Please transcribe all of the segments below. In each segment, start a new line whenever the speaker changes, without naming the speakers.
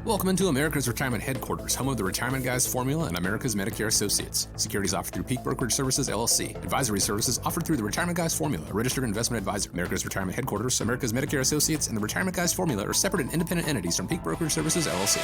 Welcome into America's Retirement Headquarters, home of the Retirement Guys Formula and America's Medicare Associates. Securities offered through Peak Brokerage Services, LLC. Advisory services offered through the Retirement Guys Formula, a registered investment advisor. America's Retirement Headquarters, America's Medicare Associates, and the Retirement Guys Formula are separate and independent entities from Peak Brokerage Services, LLC.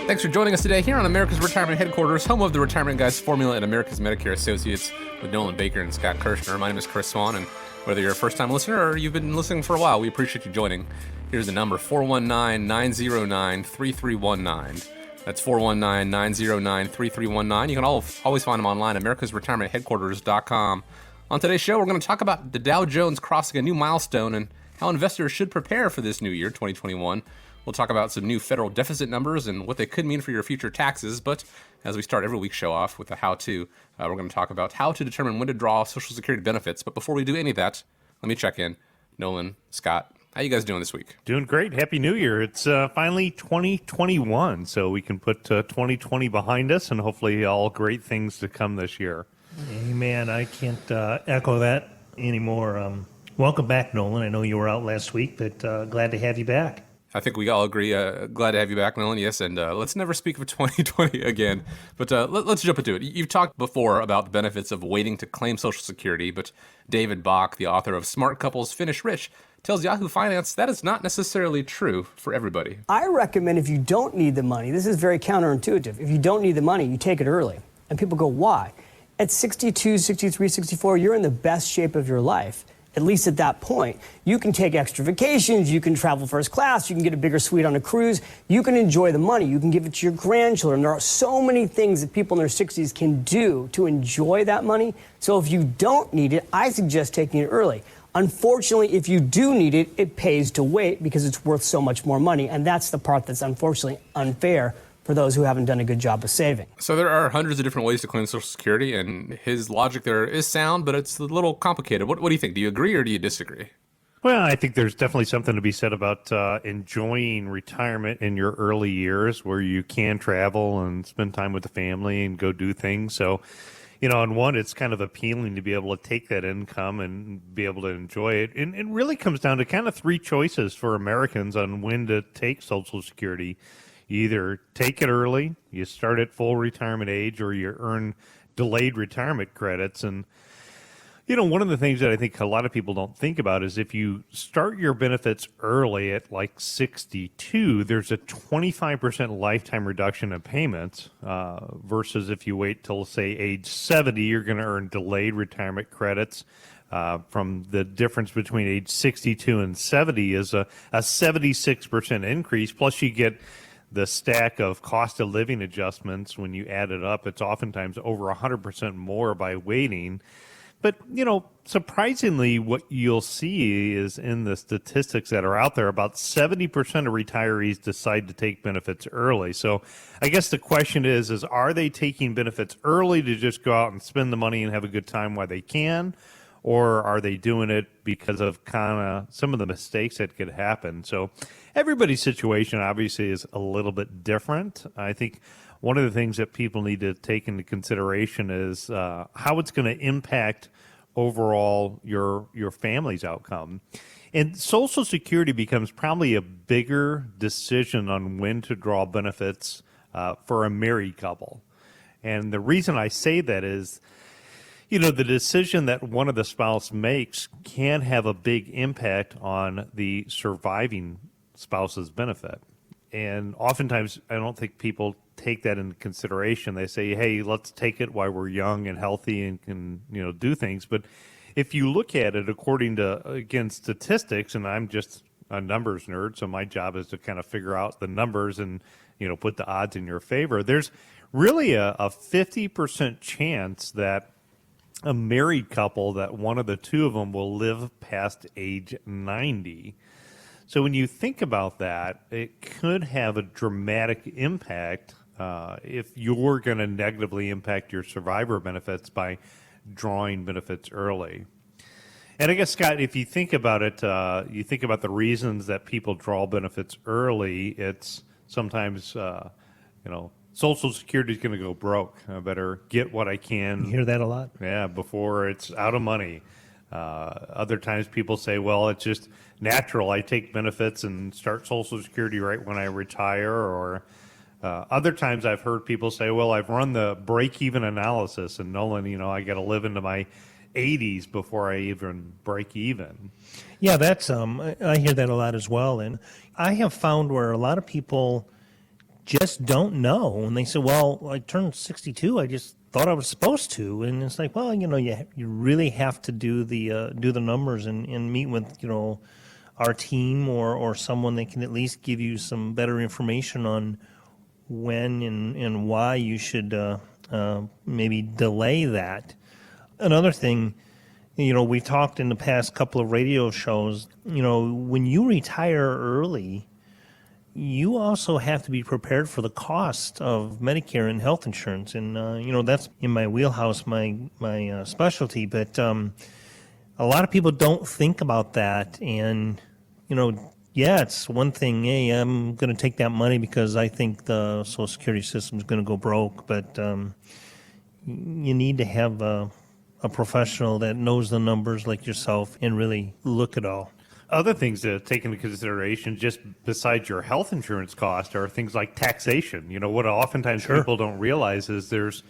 Thanks for joining us today here on America's Retirement Headquarters, home of the Retirement Guys Formula and America's Medicare Associates with Nolan Baker and Scott Kirshner. My name is Chris Swan, and whether you're a first-time listener or you've been listening for a while, we appreciate you joining. Here's the number, 419-909-3319. That's 419-909-3319. You can always find them online, americasretirementheadquarters.com. On today's show, we're going to talk about the Dow Jones crossing a new milestone and how investors should prepare for this new year, 2021. We'll talk about some new federal deficit numbers and what they could mean for your future taxes. But as we start every week's show off with a how-to, we're going to talk about how to determine when to draw Social Security benefits. But before we do any of that, let me check in. Nolan, Scott, how you guys doing this week?
Doing great. Happy New Year. It's finally 2021, so we can put 2020 behind us and hopefully all great things to come this year.
Amen. I can't echo that anymore. Welcome back, Nolan. I know you were out last week, but glad to have you back.
I think we all agree. Glad to have you back, Nolan. Yes, and let's never speak of 2020 again. But let's jump into it. You've talked before about the benefits of waiting to claim Social Security, but David Bach, the author of Smart Couples Finish Rich, tells Yahoo Finance that is not necessarily true for everybody.
I recommend if you don't need the money, this is very counterintuitive. If you don't need the money, you take it early. And people go, why? At 62, 63, 64, you're in the best shape of your life. At least at that point, you can take extra vacations, you can travel first class, you can get a bigger suite on a cruise, you can enjoy the money, you can give it to your grandchildren. There are so many things that people in their 60s can do to enjoy that money. So if you don't need it, I suggest taking it early. Unfortunately, if you do need it, it pays to wait because it's worth so much more money. And that's the part that's unfortunately unfair for those who haven't done a good job of saving.
So there are hundreds of different ways to claim Social Security, and his logic there is sound, but it's a little complicated. What do you think? Do you agree or do you disagree?
Well, I think there's definitely something to be said about enjoying retirement in your early years where you can travel and spend time with the family and go do things. So, on one, it's kind of appealing to be able to take that income and be able to enjoy it. And it really comes down to kind of three choices for Americans on when to take Social Security. You either take it early, you start at full retirement age, or you earn delayed retirement credits. And, one of the things that I think a lot of people don't think about is if you start your benefits early at like 62, there's a 25% lifetime reduction in payments versus if you wait till, say, age 70, you're going to earn delayed retirement credits. From the difference between age 62 and 70 is a 76% increase, plus you get the stack of cost of living adjustments. When you add it up, it's oftentimes over 100% more by waiting. But, surprisingly, what you'll see is in the statistics that are out there, about 70% of retirees decide to take benefits early. So I guess the question is are they taking benefits early to just go out and spend the money and have a good time while they can? Or are they doing it because of kind of some of the mistakes that could happen? So everybody's situation obviously is a little bit different. I think one of the things that people need to take into consideration is how it's going to impact overall your family's outcome. And Social Security becomes probably a bigger decision on when to draw benefits for a married couple. And the reason I say that is, the decision that one of the spouse makes can have a big impact on the surviving spouse's benefit. And oftentimes, I don't think people take that into consideration. They say, hey, let's take it while we're young and healthy and can, do things. But if you look at it according to, again, statistics, and I'm just a numbers nerd, so my job is to kind of figure out the numbers and, put the odds in your favor. There's really a 50% chance that a married couple, that one of the two of them will live past age 90. So when you think about that, it could have a dramatic impact if you're going to negatively impact your survivor benefits by drawing benefits early. And I guess, Scott, if you think about it, you think about the reasons that people draw benefits early, it's sometimes, Social Security is going to go broke. I better get what I can.
You hear that a lot?
Yeah, before it's out of money. Other times people say, well, it's just natural. I take benefits and start Social Security right when I retire. Or other times I've heard people say, well, I've run the break-even analysis, and Nolan, I got to live into my 80s before I even break even.
Yeah, that's I hear that a lot as well, and I have found where a lot of people just don't know, and they say, "Well, I turned 62. I just thought I was supposed to," and it's like, well, you really have to do the numbers and meet with our team or someone that can at least give you some better information on when and why you should maybe delay that. Another thing, we talked in the past couple of radio shows, when you retire early, you also have to be prepared for the cost of Medicare and health insurance. And, that's in my wheelhouse, my specialty. But a lot of people don't think about that. And, yeah, it's one thing, hey, I'm going to take that money because I think the Social Security system is going to go broke. But you need to have a professional that knows the numbers like yourself and really look at all.
Other things to take into consideration, just besides your health insurance cost, are things like taxation. What oftentimes people don't realize is there's,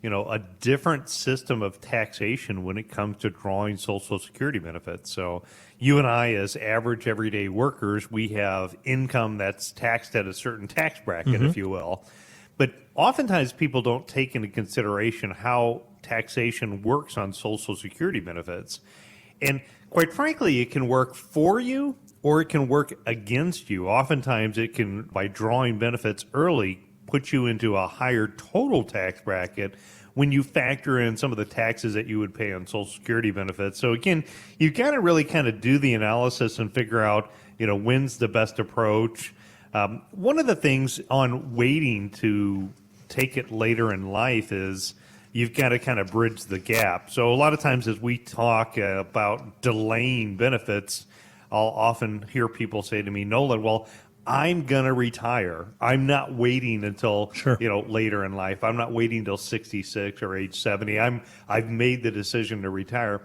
a different system of taxation when it comes to drawing Social Security benefits. So you and I, as average everyday workers, we have income that's taxed at a certain tax bracket, if you will. But oftentimes people don't take into consideration how taxation works on Social Security benefits. And quite frankly, it can work for you or it can work against you. Oftentimes it can, by drawing benefits early, put you into a higher total tax bracket when you factor in some of the taxes that you would pay on Social Security benefits. So again, you've got to really kind of do the analysis and figure out, when's the best approach. One of the things on waiting to take it later in life is you've got to kind of bridge the gap. So a lot of times as we talk about delaying benefits, I'll often hear people say to me, Nolan, well, I'm going to retire. I'm not waiting until, later in life. I'm not waiting until 66 or age 70. I've made the decision to retire.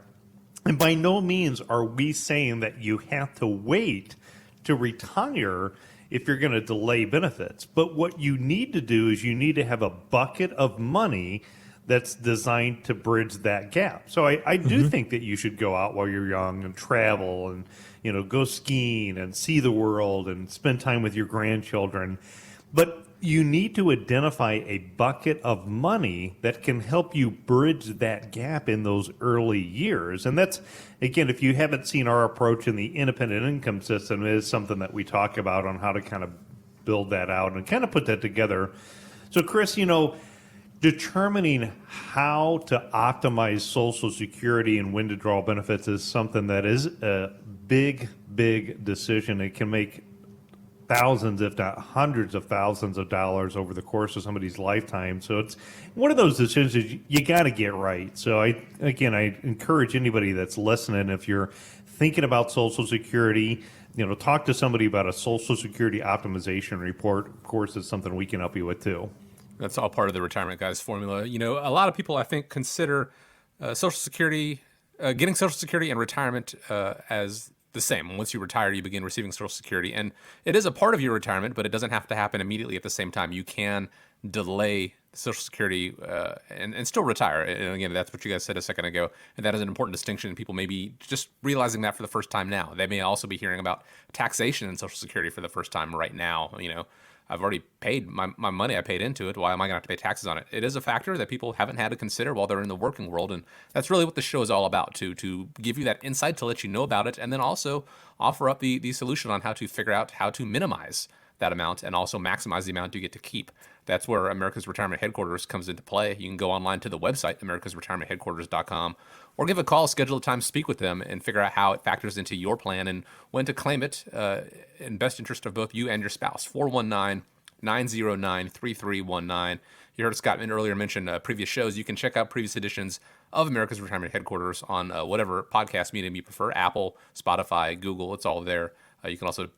And by no means are we saying that you have to wait to retire if you're going to delay benefits. But what you need to do is you need to have a bucket of money that's designed to bridge that gap. So I do think that you should go out while you're young and travel and, go skiing and see the world and spend time with your grandchildren. But you need to identify a bucket of money that can help you bridge that gap in those early years. And that's, again, if you haven't seen our approach in the independent income system, it is something that we talk about on how to kind of build that out and kind of put that together. So, Chris, determining how to optimize Social Security and when to draw benefits is something that is a big, big decision. It can make thousands, if not hundreds of thousands of dollars over the course of somebody's lifetime. So it's one of those decisions you got to get right. So I encourage anybody that's listening, if you're thinking about Social Security, talk to somebody about a Social Security optimization report. Of course, it's something we can help you with too.
That's all part of the Retirement Guys formula. A lot of people, I think, consider Social Security, getting Social Security and retirement as the same. Once you retire, you begin receiving Social Security. And it is a part of your retirement, but it doesn't have to happen immediately at the same time. You can delay Social Security and still retire. And again, that's what you guys said a second ago. And that is an important distinction. People may be just realizing that for the first time now. They may also be hearing about taxation in Social Security for the first time right now. I've already paid my money I paid into it. Why am I going to have to pay taxes on it? It is a factor that people haven't had to consider while they're in the working world. And that's really what the show is all about, to give you that insight, to let you know about it, and then also offer up the solution on how to figure out how to minimize that amount and also maximize the amount you get to keep. That's where America's Retirement Headquarters comes into play. You can go online to the website, americasretirementheadquarters.com, or give a call, schedule a time to speak with them, and figure out how it factors into your plan and when to claim it in best interest of both you and your spouse. 419-909-3319. You heard Scott earlier mention previous shows. You can check out previous editions of America's Retirement Headquarters on whatever podcast medium you prefer, Apple, Spotify, Google. It's all there. You can also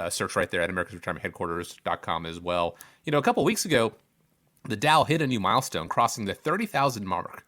search right there at americasretirementheadquarters.com as well. A couple weeks ago, the Dow hit a new milestone, crossing the 30,000 mark.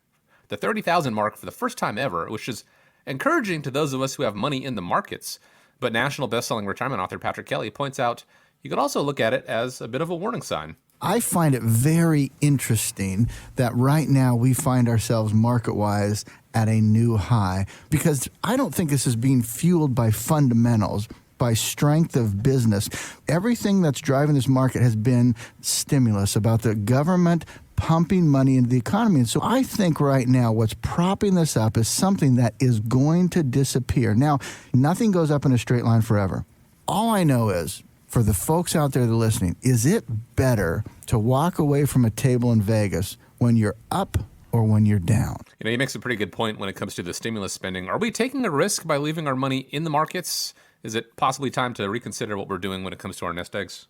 The 30,000 mark for the first time ever, which is encouraging to those of us who have money in the markets. But national best-selling retirement author Patrick Kelly points out you could also look at it as a bit of a warning sign.
I find it very interesting that right now we find ourselves market-wise at a new high, because I don't think this is being fueled by fundamentals, by strength of business. Everything that's driving this market has been stimulus, about the government pumping money into the economy. And so I think right now what's propping this up is something that is going to disappear. Now, nothing goes up in a straight line forever. All I know is, for the folks out there that are listening, is it better to walk away from a table in Vegas when you're up or when you're down?
You know, he makes a pretty good point when it comes to the stimulus spending. Are we taking a risk by leaving our money in the markets? Is it possibly time to reconsider what we're doing when it comes to our nest eggs?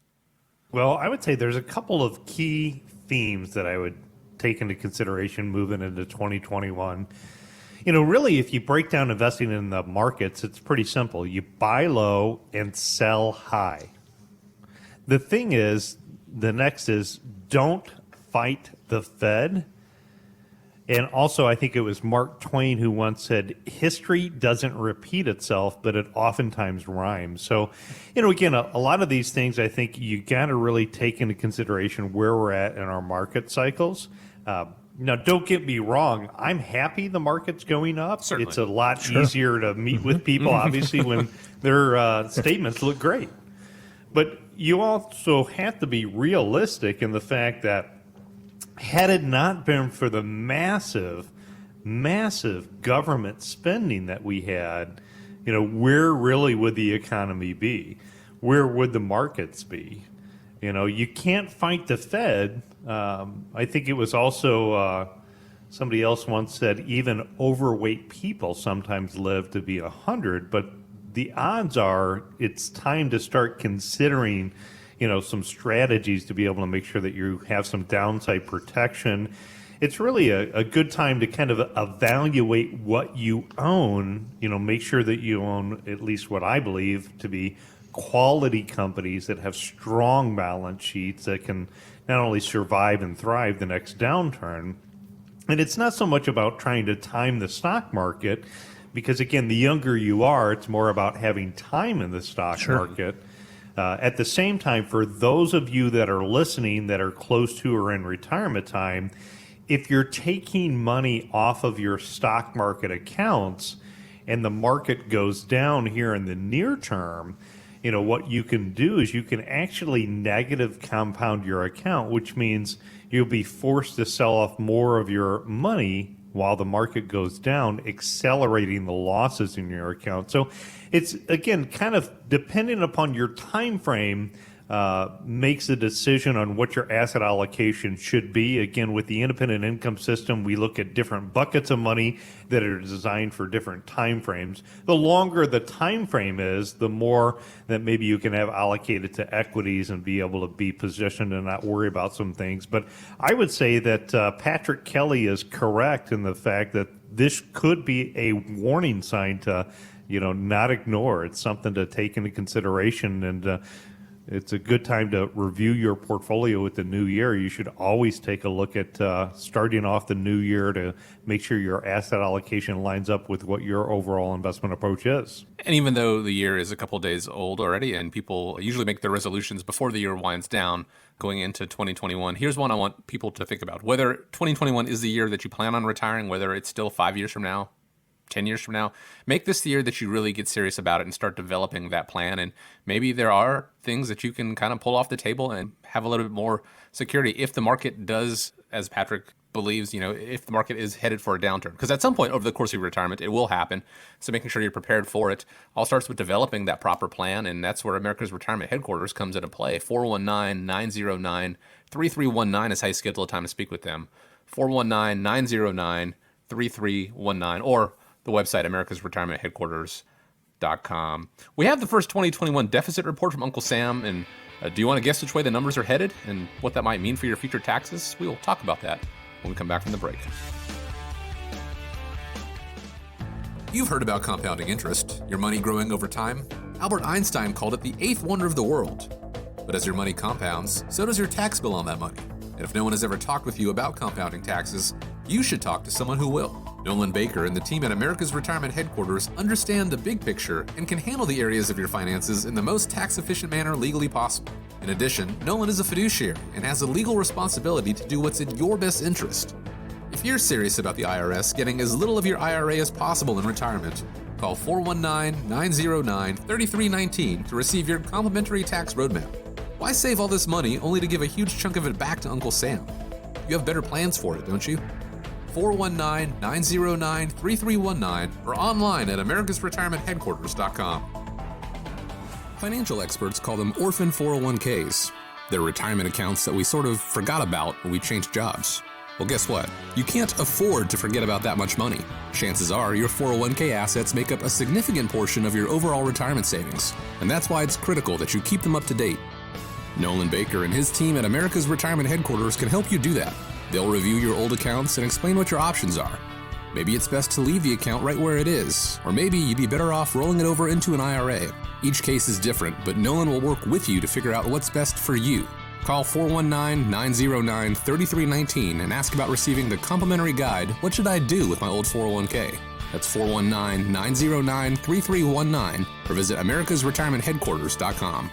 Well, I would say there's a couple of key themes that I would take into consideration moving into 2021. You know, really, if you break down investing in the markets, it's pretty simple. You buy low and sell high. The thing is, the next is, don't fight the Fed. And also, I think it was Mark Twain who once said, history doesn't repeat itself, but it oftentimes rhymes. So, you know, again, a lot of these things, I think you got to really take into consideration where we're at in our market cycles. Now, don't get me wrong. I'm happy the market's going up.
Certainly.
It's a lot easier to meet with people, obviously, when their statements look great. But you also have to be realistic in the fact that had it not been for the massive government spending that we had, you know, where really would the economy be? Where would the markets be? You know, you can't fight the Fed. I think it was also somebody else once said even overweight people sometimes live to be 100, but the odds are it's time to start considering, you know, some strategies to be able to make sure that you have some downside protection. It's really a good time to kind of evaluate what you own, you know, make sure that you own at least what I believe to be quality companies that have strong balance sheets that can not only survive and thrive the next downturn. And it's not so much about trying to time the stock market, because, again, the younger you are, it's more about having time in the stock market. At the same time, for those of you that are listening that are close to or in retirement time, if you're taking money off of your stock market accounts and the market goes down here in the near term, you know, what you can do is you can actually negative compound your account, which means you'll be forced to sell off more of your money while the market goes down, accelerating the losses in your account. So it's, again, kind of depending upon your time frame, makes a decision on what your asset allocation should be. Again, with the independent income system, we look at different buckets of money that are designed for different time frames. The longer the time frame is, the more that maybe you can have allocated to equities and be able to be positioned and not worry about some things. But I would say that Patrick Kelly is correct in the fact that this could be a warning sign to, you know, not ignore. It's something to take into consideration, and it's a good time to review your portfolio with the new year. You should always take a look at starting off the new year to make sure your asset allocation lines up with what your overall investment approach is.
And even though the year is a couple days old already, and people usually make their resolutions before the year winds down going into 2021, here's one I want people to think about. Whether 2021 is the year that you plan on retiring, whether it's still 5 years from now, 10 years from now, make this the year that you really get serious about it and start developing that plan. And maybe there are things that you can kind of pull off the table and have a little bit more security if the market does, as Patrick believes, you know, if the market is headed for a downturn. Because at some point over the course of your retirement, it will happen. So making sure you're prepared for it all starts with developing that proper plan. And that's where America's Retirement Headquarters comes into play. 419-909-3319 is how you schedule a time to speak with them. 419-909-3319, or the website, americasretirementheadquarters.com. We have the first 2021 deficit report from Uncle Sam, and do you want to guess which way the numbers are headed and what that might mean for your future taxes? We will talk about that when we come back from the break. You've heard about compounding interest, your money growing over time. Albert Einstein called it the eighth wonder of the world. But as your money compounds, so does your tax bill on that money. And if no one has ever talked with you about compounding taxes, you should talk to someone who will. Nolan Baker and the team at America's Retirement Headquarters understand the big picture and can handle the areas of your finances in the most tax-efficient manner legally possible. In addition, Nolan is a fiduciary and has a legal responsibility to do what's in your best interest. If you're serious about the IRS getting as little of your IRA as possible in retirement, call 419-909-3319 to receive your complimentary tax roadmap. Why save all this money only to give a huge chunk of it back to Uncle Sam? You have better plans for it, don't you? 419-909-3319 or online at americasretirementheadquarters.com. Financial experts call them Orphan 401ks. They're retirement accounts that we sort of forgot about when we changed jobs. Well, guess what? You can't afford to forget about that much money. Chances are your 401k assets make up a significant portion of your overall retirement savings, and that's why it's critical that you keep them up to date. Nolan Baker and his team at America's Retirement Headquarters can help you do that. They'll review your old accounts and explain what your options are. Maybe it's best to leave the account right where it is, or maybe you'd be better off rolling it over into an IRA. Each case is different, but Nolan will work with you to figure out what's best for you. Call 419-909-3319 and ask about receiving the complimentary guide, What Should I Do with My Old 401k? That's 419-909-3319 or visit americasretirementheadquarters.com.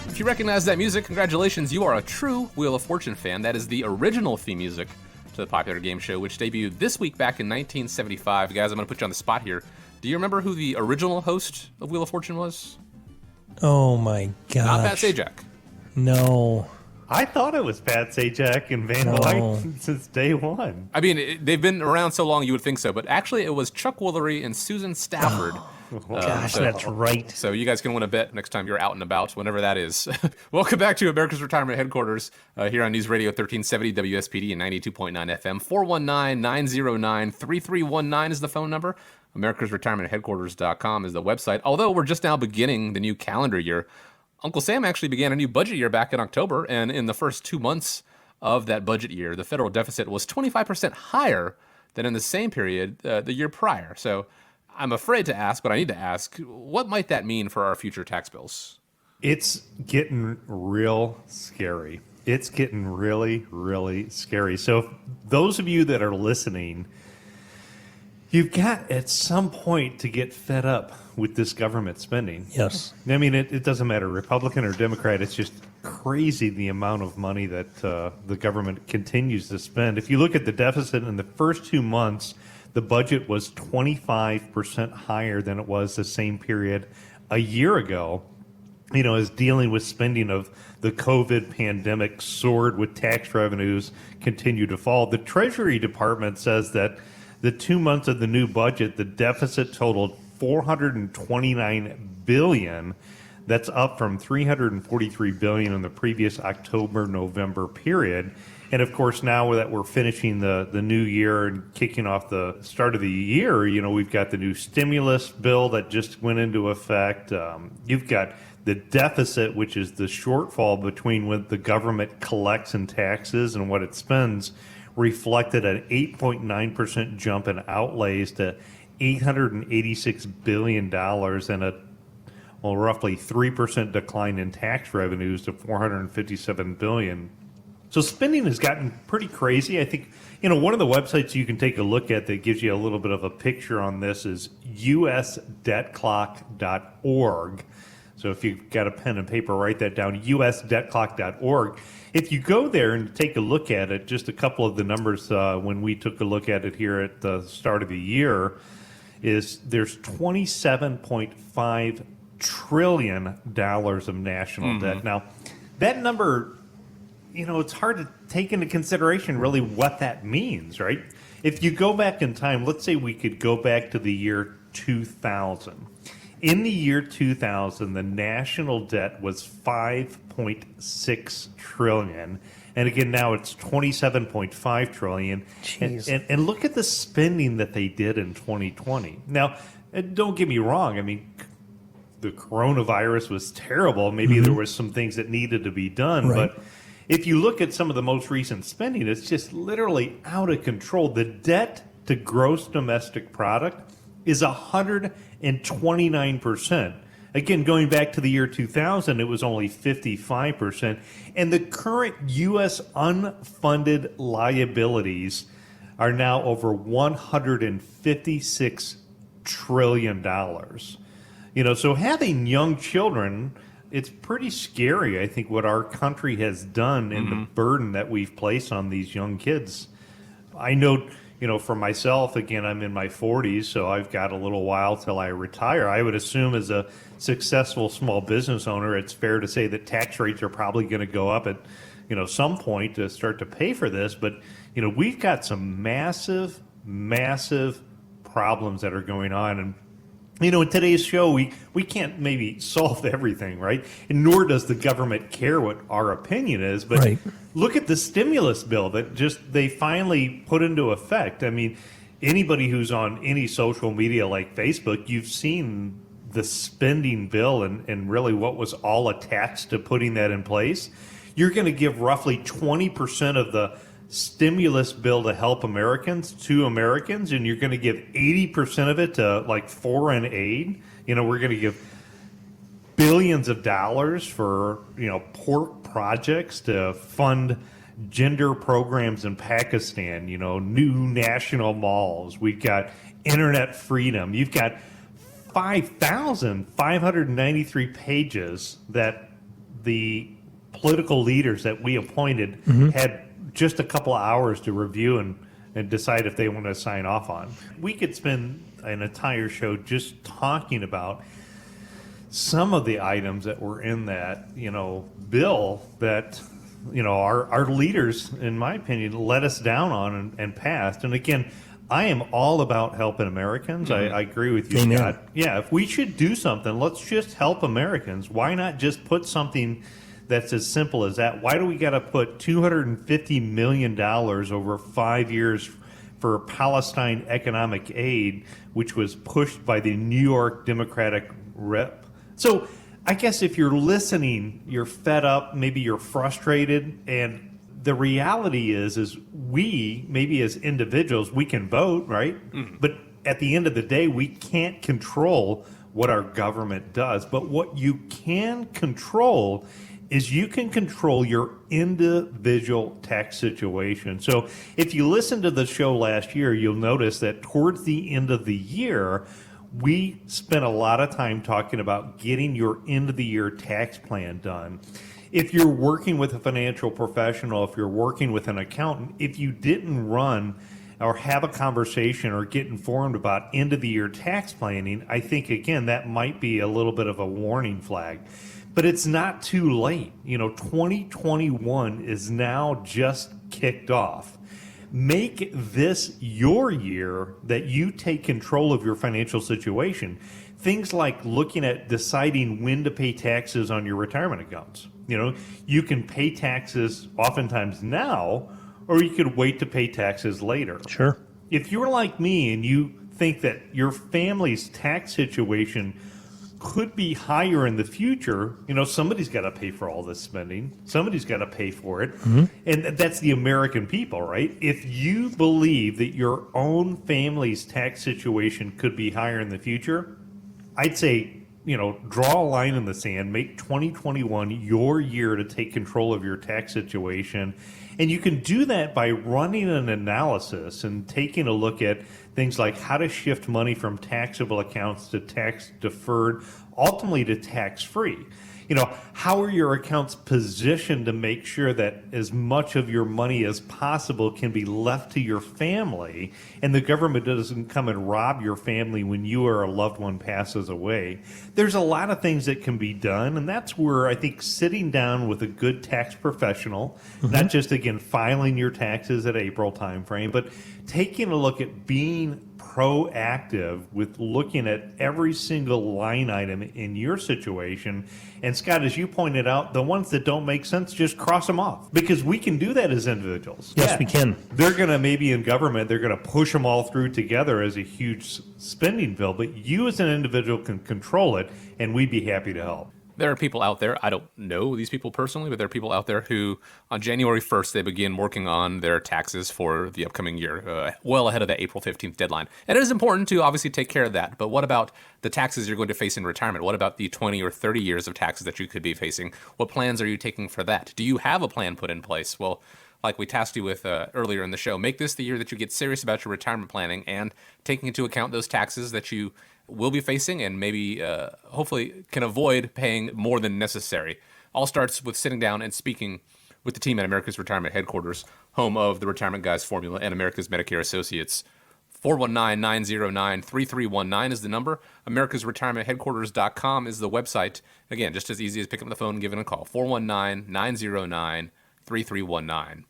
If you recognize that music, congratulations, you are a true Wheel of Fortune fan. That is the original theme music to the popular game show, which debuted this week back in 1975. Guys, I'm going to put you on the spot here. Do you remember who the original host of Wheel of Fortune was?
Oh my gosh.
Not Pat Sajak.
No.
I thought it was Pat Sajak and Van Wyck since day one.
I mean, they've been around so long you would think so, but actually it was Chuck Woolery and Susan Stafford.
Gosh, that's right.
So you guys can win a bet next time you're out and about, whenever that is. Welcome back to America's Retirement Headquarters here on News Radio 1370 WSPD and 92.9 FM. 419-909-3319 is the phone number. AmericasRetirementHeadquarters.com is the website. Although we're just now beginning the new calendar year, Uncle Sam actually began a new budget year back in October, and in the first 2 months of that budget year, the federal deficit was 25% higher than in the same period the year prior. So I'm afraid to ask, but I need to ask, what might that mean for our future tax bills?
It's getting real scary. It's getting really, really scary. So those of you that are listening, you've got at some point to get fed up with this government spending.
Yes.
I mean, it doesn't matter, Republican or Democrat. It's just crazy the amount of money that the government continues to spend. If you look at the deficit in the first 2 months, the budget was 25% higher than it was the same period a year ago. You know, as dealing with spending of the COVID pandemic soared with tax revenues continue to fall. The Treasury Department says that the 2 months of the new budget, the deficit totaled $429 billion. That's up from $343 billion in the previous October-November period. And of course, now that we're finishing the new year and kicking off the start of the year, you know, we've got the new stimulus bill that just went into effect. You've got the deficit, which is the shortfall between what the government collects in taxes and what it spends, reflected an 8.9% jump in outlays to $886 billion and a roughly 3% decline in tax revenues to $457 billion. So spending has gotten pretty crazy. I think, you know, one of the websites you can take a look at that gives you a little bit of a picture on this is usdebtclock.org. So if you've got a pen and paper, write that down, usdebtclock.org. If you go there and take a look at it, just a couple of the numbers when we took a look at it here at the start of the year, is there's $27.5 trillion of national debt. Now, that number, you know, it's hard to take into consideration really what that means, right? If you go back in time, let's say we could go back to the year 2000. In the year 2000, the national debt was $5.6 trillion. And again, now it's $27.5 trillion. And look at the spending that they did in 2020. Now, don't get me wrong. I mean, the coronavirus was terrible. Maybe there was some things that needed to be done.
Right.
But if you look at some of the most recent spending, it's just literally out of control. The debt to gross domestic product is 129%. Again, going back to the year 2000, it was only 55%. And the current U.S. unfunded liabilities are now over $156 trillion. So having young children, it's pretty scary, I think, what our country has done and the burden that we've placed on these young kids. I know, for myself, again, I'm in my 40s, so I've got a little while till I retire. I would assume as a successful small business owner, it's fair to say that tax rates are probably going to go up at, some point to start to pay for this. But, we've got some massive, massive problems that are going on. And in today's show, we can't maybe solve everything, right? And nor does the government care what our opinion is. But
Right.
Look at the stimulus bill that they finally put into effect. I mean, anybody who's on any social media like Facebook, you've seen the spending bill and really what was all attached to putting that in place. You're going to give roughly 20% of the stimulus bill to help Americans, and you're going to give 80% of it to like foreign aid. We're going to give billions of dollars for pork projects to fund gender programs in Pakistan, new national malls. We've got internet freedom. You've got 5,593 pages that the political leaders that we appointed had just a couple of hours to review and decide if they want to sign off on. We could spend an entire show just talking about some of the items that were in that, bill that, our leaders, in my opinion, let us down on and passed. And again, I am all about helping Americans. I agree with you,
Amen.
Scott. Yeah, if we should do something, let's just help Americans. Why not just put something that's as simple as that? Why do we got to put $250 million over 5 years for Palestine economic aid, which was pushed by the New York Democratic rep? So I guess if you're listening, you're fed up, maybe you're frustrated, and the reality is we, maybe as individuals, we can vote, right? But at the end of the day, we can't control what our government does. But what you can control is you can control your individual tax situation. So if you listened to the show last year, you'll notice that towards the end of the year, we spent a lot of time talking about getting your end of the year tax plan done. If you're working with a financial professional, if you're working with an accountant, if you didn't run or have a conversation or get informed about end of the year tax planning, I think, again, that might be a little bit of a warning flag. But it's not too late. 2021 is now just kicked off. Make this your year that you take control of your financial situation. Things like looking at deciding when to pay taxes on your retirement accounts. You can pay taxes oftentimes now, or you could wait to pay taxes later.
Sure.
If you're like me and you think that your family's tax situation could be higher in the future, somebody's got to pay for all this spending. Somebody's got to pay for it. And that's the American people, right? If you believe that your own family's tax situation could be higher in the future, I'd say, draw a line in the sand, make 2021 your year to take control of your tax situation. And you can do that by running an analysis and taking a look at things like how to shift money from taxable accounts to tax deferred, ultimately to tax free. How are your accounts positioned to make sure that as much of your money as possible can be left to your family and the government doesn't come and rob your family when you or a loved one passes away? There's a lot of things that can be done, and that's where I think sitting down with a good tax professional, not just, again, filing your taxes at April timeframe, but taking a look at being proactive with looking at every single line item in your situation. And Scott, as you pointed out, the ones that don't make sense, just cross them off, because we can do that as individuals.
Yes, we can.
They're going to, maybe in government, they're going to push them all through together as a huge spending bill, but you as an individual can control it, and we'd be happy to help.
There are people out there, I don't know these people personally, but there are people out there who on January 1st, they begin working on their taxes for the upcoming year, well ahead of the April 15th deadline. And it is important to obviously take care of that. But what about the taxes you're going to face in retirement? What about the 20 or 30 years of taxes that you could be facing? What plans are you taking for that? Do you have a plan put in place? Well, like we tasked you with earlier in the show, make this the year that you get serious about your retirement planning and taking into account those taxes that you will be facing and maybe hopefully can avoid paying more than necessary. All starts with sitting down and speaking with the team at America's Retirement Headquarters, home of the Retirement Guys formula and America's Medicare Associates. 419-909-3319 is the number. AmericasRetirementHeadquarters.com is the website. Again, just as easy as picking up the phone and giving a call. 419-909-3319.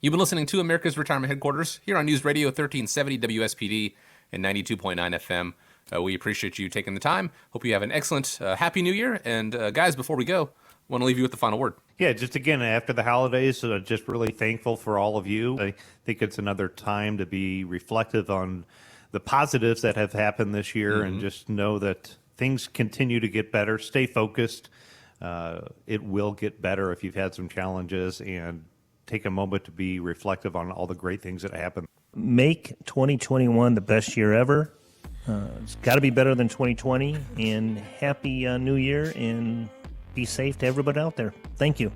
You've been listening to America's Retirement Headquarters here on News Radio 1370 WSPD and 92.9 FM. We appreciate you taking the time. Hope you have an excellent, happy new year. And guys, before we go, I want to leave you with the final word.
Yeah, just again, after the holidays, just really thankful for all of you. I think it's another time to be reflective on the positives that have happened this year and just know that things continue to get better. Stay focused. It will get better if you've had some challenges, and take a moment to be reflective on all the great things that happened.
Make 2021 the best year ever. It's got to be better than 2020. And happy New Year, and be safe to everybody out there. Thank you.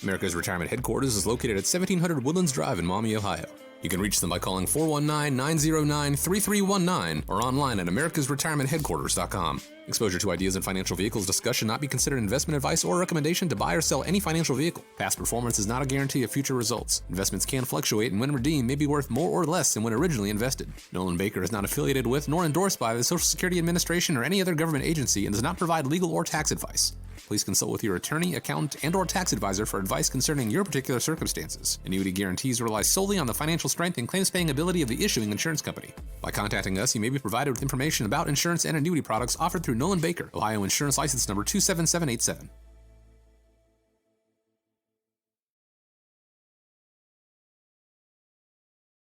America's Retirement Headquarters is located at 1700 Woodlands Drive in Maumee, Ohio. You can reach them by calling 419-909-3319 or online at americasretirementheadquarters.com. Exposure to ideas and financial vehicles discussed should not be considered investment advice or recommendation to buy or sell any financial vehicle. Past performance is not a guarantee of future results. Investments can fluctuate and when redeemed may be worth more or less than when originally invested. Nolan Baker is not affiliated with nor endorsed by the Social Security Administration or any other government agency and does not provide legal or tax advice. Please consult with your attorney, accountant, and or tax advisor for advice concerning your particular circumstances. Annuity Guarantees rely solely on the financial strength and claims-paying ability of the issuing insurance company. By contacting us, you may be provided with information about insurance and annuity products offered through Nolan Baker, Ohio Insurance License Number 27787.